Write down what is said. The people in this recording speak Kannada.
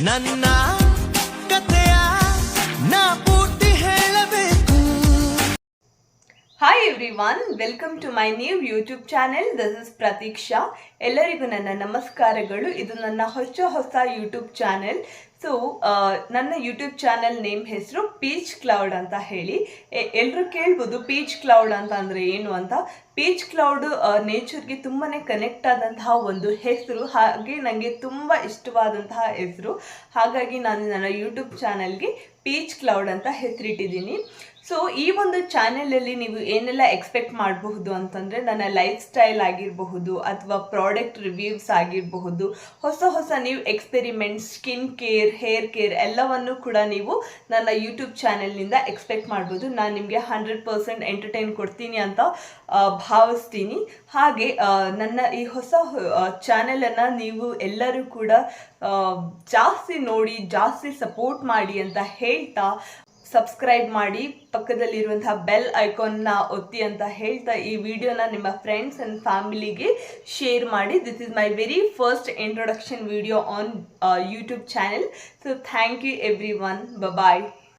ನನ್ನ ಕಥೆಯ ನಾ ಪೂರ್ತಿ ಹೇಳಬೇಕು. Hi everyone, welcome to my new YouTube channel. This is Prateeksha. ಎಲ್ಲರಿಗೂ ನನ್ನ ನಮಸ್ಕಾರಗಳು. ಇದು ನನ್ನ ಹೊಸ ಯೂಟ್ಯೂಬ್ ಚಾನೆಲ್. ಸೊ ನನ್ನ ಯೂಟ್ಯೂಬ್ ಚಾನೆಲ್ ನೇಮ್ ಹೆಸರು ಪೀಚ್ ಕ್ಲೌಡ್ ಅಂತ ಹೇಳಿ. ಎಲ್ಲರೂ ಕೇಳ್ಬೋದು ಪೀಚ್ ಕ್ಲೌಡ್ ಅಂತ ಅಂದರೆ ಏನು ಅಂತ. ಪೀಚ್ ಕ್ಲೌಡ್ ನೇಚರ್ಗೆ ತುಂಬಾ ಕನೆಕ್ಟ್ ಆದಂತಹ ಒಂದು ಹೆಸರು, ಹಾಗೆ ನನಗೆ ತುಂಬ ಇಷ್ಟವಾದಂತಹ ಹೆಸರು. ಹಾಗಾಗಿ ನಾನು ನನ್ನ ಯೂಟ್ಯೂಬ್ ಚಾನೆಲ್ಗೆ ಪೀಚ್ ಕ್ಲೌಡ್ ಅಂತ ಹೆಸರಿಟ್ಟಿದ್ದೀನಿ. ಸೊ ಈ ಒಂದು ಚಾನೆಲಲ್ಲಿ ನೀವು ಏನೆಲ್ಲ ಎಕ್ಸ್ಪೆಕ್ಟ್ ಮಾಡಬಹುದು ಅಂತಂದರೆ, ನನ್ನ ಲೈಫ್ ಸ್ಟೈಲ್ ಆಗಿರಬಹುದು ಅಥವಾ ಪ್ರಾಡಕ್ಟ್ ರಿವ್ಯೂಸ್ ಆಗಿರಬಹುದು, ಹೊಸ new experiments, skin care, hair care ಎಲ್ಲವನ್ನು ಕೂಡ ನೀವು ನನ್ನ ಯೂಟ್ಯೂಬ್ ಚಾನೆಲ್ನಿಂದ ಎಕ್ಸ್ಪೆಕ್ಟ್ ಮಾಡ್ಬೋದು. ನಾನು ನಿಮಗೆ 100% ಎಂಟರ್ಟೈನ್ ಕೊಡ್ತೀನಿ ಅಂತ ಭಾವಿಸ್ತೀನಿ. ಹಾಗೆ ನನ್ನ ಈ ಹೊಸ ಚಾನೆಲನ್ನು ನೀವು ಎಲ್ಲರೂ ಕೂಡ ಜಾಸ್ತಿ ನೋಡಿ, ಜಾಸ್ತಿ ಸಪೋರ್ಟ್ ಮಾಡಿ ಅಂತ ಹೇಳ್ತಾ, ಸಬ್ಸ್ಕ್ರೈಬ್ ಮಾಡಿ, ಪಕ್ಕದಲ್ಲಿರುವಂತಹ ಬೆಲ್ ಐಕಾನ್ನ ಒತ್ತಿ ಅಂತ ಹೇಳ್ತಾ ಈ ವಿಡಿಯೋನ ನಿಮ್ಮ ಫ್ರೆಂಡ್ಸ್ ಆ್ಯಂಡ್ ಫ್ಯಾಮಿಲಿಗೆ ಶೇರ್ ಮಾಡಿ. This is my very first introduction video on YouTube channel. So thank you everyone. Bye.